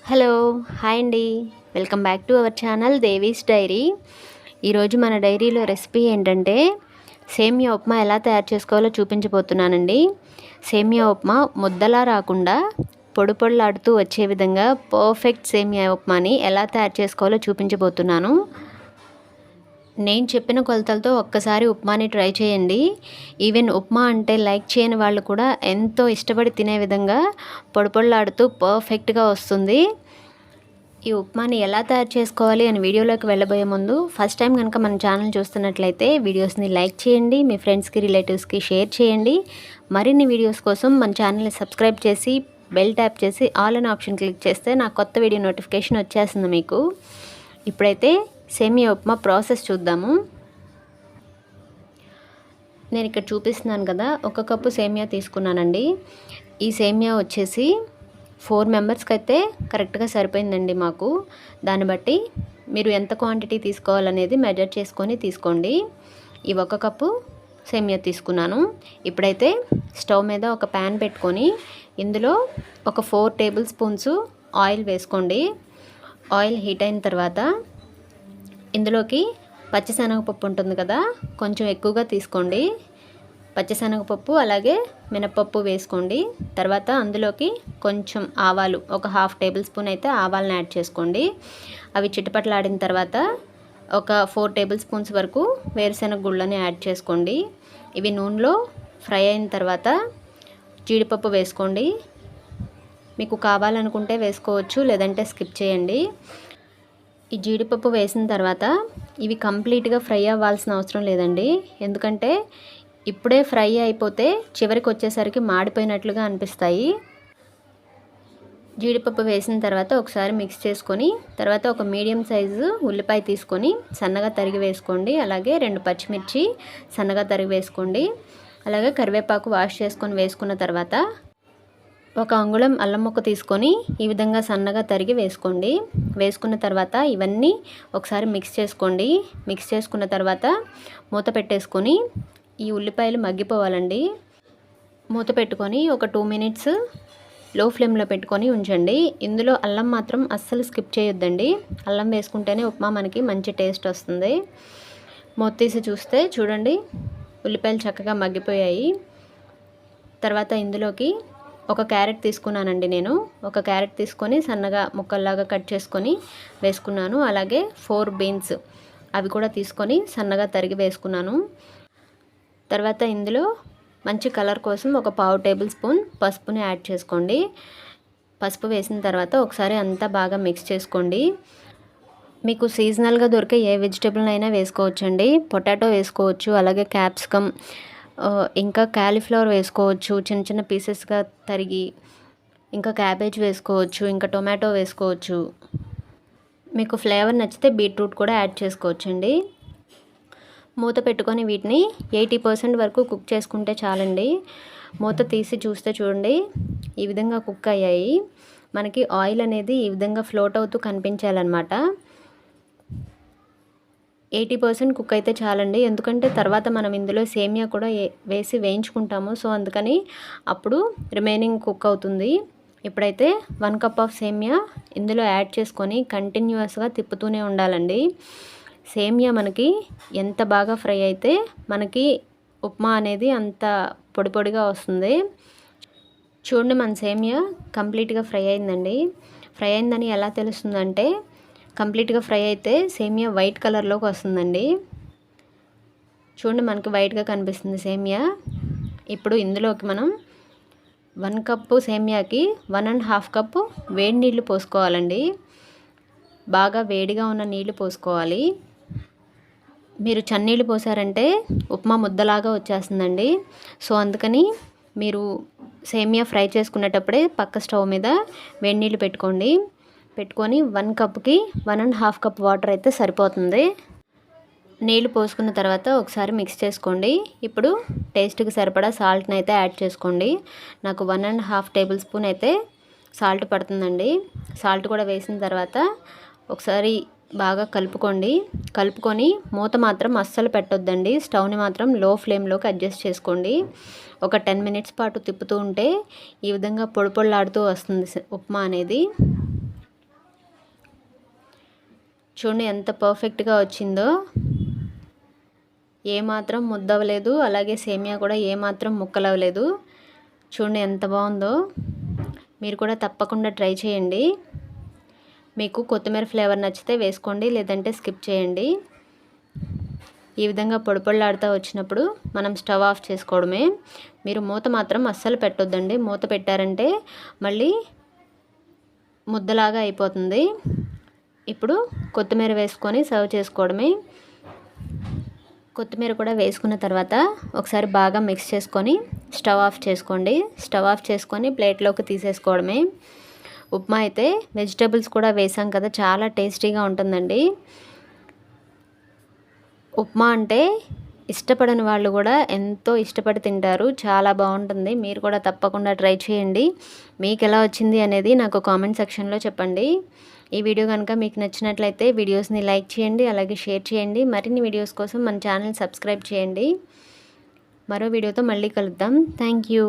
Hello hi అండి. Welcome back to our channel Devi's diary. ఈరోజు మన డైరీలో రెసిపీ ఏంటంటే సేమియా ఉప్మా ఎలా తయారు చేసుకోవాలో చూపించబోతున్నానండి. సేమియా ఉప్మా ముద్దలా రాకుండా పొడి పొడిలాడుతూ వచ్చే విధంగా పర్ఫెక్ట్ సేమియా ఉప్మాని ఎలా తయారు చేసుకోవాలో చూపించబోతున్నాను. నేను చెప్పిన కొలతలతో ఒక్కసారి ఉప్మాని ట్రై చేయండి. ఈవెన్ ఉప్మా అంటే లైక్ చేయని వాళ్ళు కూడా ఎంతో ఇష్టపడి తినే విధంగా పొడి పొడిలాడుతూ పర్ఫెక్ట్గా వస్తుంది. ఈ ఉప్మాని ఎలా తయారు చేసుకోవాలి అని వీడియోలోకి వెళ్ళబోయే ముందు ఫస్ట్ టైం కనుక మన ఛానల్ చూస్తున్నట్లయితే వీడియోస్ని లైక్ చేయండి, మీ ఫ్రెండ్స్కి రిలేటివ్స్కి షేర్ చేయండి. మరిన్ని వీడియోస్ కోసం మన ఛానల్ని సబ్స్క్రైబ్ చేసి బెల్ ట్యాప్ చేసి ఆల్ అనే ఆప్షన్ క్లిక్ చేస్తే నా కొత్త వీడియో నోటిఫికేషన్ వచ్చేస్తుంది మీకు. ఇప్పుడైతే సేమియా ఉప్మా ప్రాసెస్ చూద్దాము. నేను ఇక్కడ చూపిస్తున్నాను కదా, 1 కప్పు సేమియా తీసుకున్నానండి. ఈ సేమియా వచ్చేసి 4 మెంబర్స్కి అయితే కరెక్ట్గా సరిపోయిందండి మాకు. దాన్ని బట్టి మీరు ఎంత క్వాంటిటీ తీసుకోవాలనేది మెజర్ చేసుకొని తీసుకోండి. ఈ 1 కప్పు సేమియా తీసుకున్నాను. ఇప్పుడైతే స్టవ్ మీద ఒక ప్యాన్ పెట్టుకొని ఇందులో ఒక 4 టేబుల్ స్పూన్స్ ఆయిల్ వేసుకోండి. ఆయిల్ హీట్ అయిన తర్వాత ఇందులోకి పచ్చిశనగపప్పు ఉంటుంది కదా, కొంచెం ఎక్కువగా తీసుకోండి. పచ్చిశనగపప్పు అలాగే మినపప్పు వేసుకోండి. తర్వాత అందులోకి కొంచెం ఆవాలు, ఒక 1/2 టేబుల్ స్పూన్ అయితే ఆవాలను యాడ్ చేసుకోండి. అవి చిటపటలాడిన తర్వాత ఒక 4 టేబుల్ స్పూన్స్ వరకు వేరుశెనగ గుళ్ళని యాడ్ చేసుకోండి. ఇవి నూనెలో ఫ్రై అయిన తర్వాత జీడిపప్పు వేసుకోండి. మీకు కావాలనుకుంటే వేసుకోవచ్చు, లేదంటే స్కిప్ చేయండి. ఈ జీడిపప్పు వేసిన తర్వాత ఇవి కంప్లీట్గా ఫ్రై అవ్వాల్సిన అవసరం లేదండి. ఎందుకంటే ఇప్పుడే ఫ్రై అయిపోతే చివరికి వచ్చేసరికి మాడిపోయినట్లుగా అనిపిస్తాయి. జీడిపప్పు వేసిన తర్వాత ఒకసారి మిక్స్ చేసుకొని తర్వాత ఒక మీడియం సైజు ఉల్లిపాయ తీసుకొని సన్నగా తరిగి వేసుకోండి. అలాగే 2 పచ్చిమిర్చి సన్నగా తరిగి వేసుకోండి. అలాగే కరివేపాకు వాష్ చేసుకొని వేసుకున్న తర్వాత 1 అంగుళం అల్లం ముక్క తీసుకొని ఈ విధంగా సన్నగా తరిగి వేసుకోండి. వేసుకున్న తర్వాత ఇవన్నీ ఒకసారి మిక్స్ చేసుకోండి. మిక్స్ చేసుకున్న తర్వాత మూత పెట్టేసుకొని ఈ ఉల్లిపాయలు మగ్గిపోవాలండి. మూత పెట్టుకొని ఒక 2 మినిట్స్ లో ఫ్లేమ్లో పెట్టుకొని ఉంచండి. ఇందులో అల్లం మాత్రం అస్సలు స్కిప్ చేయొద్దండి. అల్లం వేసుకుంటేనే ఉప్మా మనకి మంచి టేస్ట్ వస్తుంది. మూత తీసి చూస్తే చూడండి, ఉల్లిపాయలు చక్కగా మగ్గిపోయాయి. తర్వాత ఇందులోకి ఒక క్యారెట్ తీసుకున్నానండి. నేను ఒక క్యారెట్ తీసుకొని సన్నగా ముక్కల్లాగా కట్ చేసుకొని వేసుకున్నాను. అలాగే 4 బీన్స్ అవి కూడా తీసుకొని సన్నగా తరిగి వేసుకున్నాను. తర్వాత ఇందులో మంచి కలర్ కోసం ఒక 1/2 టేబుల్ స్పూన్ పసుపుని యాడ్ చేసుకోండి. పసుపు వేసిన తర్వాత ఒకసారి అంతా బాగా మిక్స్ చేసుకోండి. మీకు సీజనల్గా దొరికే ఏ వెజిటేబుల్ అయినా వేసుకోవచ్చండి. పొటాటో వేసుకోవచ్చు, అలాగే క్యాప్సికమ్, ఇంకా క్యాలీఫ్లవర్ వేసుకోవచ్చు చిన్న చిన్న పీసెస్గా తరిగి. ఇంకా క్యాబేజ్ వేసుకోవచ్చు, ఇంకా టొమాటో వేసుకోవచ్చు. మీకు ఫ్లేవర్ నచ్చితే బీట్రూట్ కూడా యాడ్ చేసుకోవచ్చండి. మూత పెట్టుకొని వీటిని 80% వరకు కుక్ చేసుకుంటే చాలండి. మూత తీసి చూస్తే చూడండి, ఈ విధంగా కుక్ అయ్యాయి. మనకి ఆయిల్ అనేది ఈ విధంగా ఫ్లోట్ అవుతూ కనిపించాలన్నమాట. 80% కుక్ అయితే చాలండి. ఎందుకంటే తర్వాత మనం ఇందులో సేమియా కూడా వేసి వేయించుకుంటాము. సో అందుకని అప్పుడు రిమైనింగ్ కుక్ అవుతుంది. ఇప్పుడైతే 1 కప్ ఆఫ్ సేమియా ఇందులో యాడ్ చేసుకొని కంటిన్యూస్గా తిప్పుతూనే ఉండాలండి. సేమియా మనకి ఎంత బాగా ఫ్రై అయితే మనకి ఉప్మా అనేది అంత పొడి పొడిగా వస్తుంది. చూడండి, మన సేమియా కంప్లీట్గా ఫ్రై అయిందండి. ఫ్రై అయిందని ఎలా తెలుస్తుందంటే కంప్లీట్గా ఫ్రై అయితే సేమియా వైట్ కలర్లోకి వస్తుందండి. చూడండి, మనకి వైట్గా కనిపిస్తుంది సేమియా. ఇప్పుడు ఇందులోకి మనం 1 కప్పు సేమియాకి 1.5 కప్పు వేడి నీళ్ళు పోసుకోవాలండి. బాగా వేడిగా ఉన్న నీళ్లు పోసుకోవాలి. మీరు చన్నీళ్ళు పోసారంటే ఉప్మా ముద్దలాగా వచ్చేస్తుందండి. సో అందుకని మీరు సేమియా ఫ్రై చేసుకునేటప్పుడే పక్క స్టవ్ మీద వేడి నీళ్ళు పెట్టుకొని 1 కప్కి 1.5 కప్ వాటర్ అయితే సరిపోతుంది. నీళ్ళు పోసుకున్న తర్వాత ఒకసారి మిక్స్ చేసుకోండి. ఇప్పుడు టేస్ట్కి సరిపడా సాల్ట్ని అయితే యాడ్ చేసుకోండి. నాకు 1.5 టేబుల్ స్పూన్ అయితే సాల్ట్ పడుతుందండి. సాల్ట్ కూడా వేసిన తర్వాత ఒకసారి బాగా కలుపుకొని మూత మాత్రం అస్సలు పెట్టొద్దండి. స్టవ్ని మాత్రం లో ఫ్లేమ్లోకి అడ్జస్ట్ చేసుకోండి. ఒక 10 మినిట్స్ పాటు తిప్పుతూ ఉంటే ఈ విధంగా పొడి పొడిలాడుతూ వస్తుంది ఉప్మా అనేది. చూడండి ఎంత పర్ఫెక్ట్గా వచ్చిందో, ఏమాత్రం ముద్దవలేదు, అలాగే సేమియా కూడా ఏమాత్రం ముక్కలవ్వలేదు. చూడండి ఎంత బాగుందో. మీరు కూడా తప్పకుండా ట్రై చేయండి. మీకు కొత్తిమీర ఫ్లేవర్ నచ్చితే వేసుకోండి, లేదంటే స్కిప్ చేయండి. ఈ విధంగా పొడిపొడిలాడుతూ వచ్చినప్పుడు మనం స్టవ్ ఆఫ్ చేసుకోవడమే. మీరు మూత మాత్రం అస్సలు పెట్టొద్దండి. మూత పెట్టారంటే మళ్ళీ ముద్దలాగా అయిపోతుంది. ఇప్పుడు కొత్తిమీర వేసుకొని సర్వ్ చేసుకోవడమే. కొత్తిమీర కూడా వేసుకున్న తర్వాత ఒకసారి బాగా మిక్స్ చేసుకొని స్టవ్ ఆఫ్ చేసుకోండి. స్టవ్ ఆఫ్ చేసుకొని ప్లేట్లోకి తీసేసుకోవడమే. ఉప్మా అయితే వెజిటేబుల్స్ కూడా వేసాం కదా, చాలా టేస్టీగా ఉంటుందండి. ఉప్మా అంటే ఇష్టపడని వాళ్ళు కూడా ఎంతో ఇష్టపడి తింటారు. చాలా బాగుంటుంది. మీరు కూడా తప్పకుండా ట్రై చేయండి. మీకు ఎలా వచ్చింది అనేది నాకు కామెంట్ సెక్షన్లో చెప్పండి. ఈ వీడియో కనుక మీకు నచ్చినట్లయితే వీడియోస్ని లైక్ చేయండి, అలాగే షేర్ చేయండి. మరిన్ని వీడియోస్ కోసం మన ఛానల్ సబ్స్క్రైబ్ చేయండి. మరో వీడియోతో మళ్ళీ కలుద్దాం. Thank you.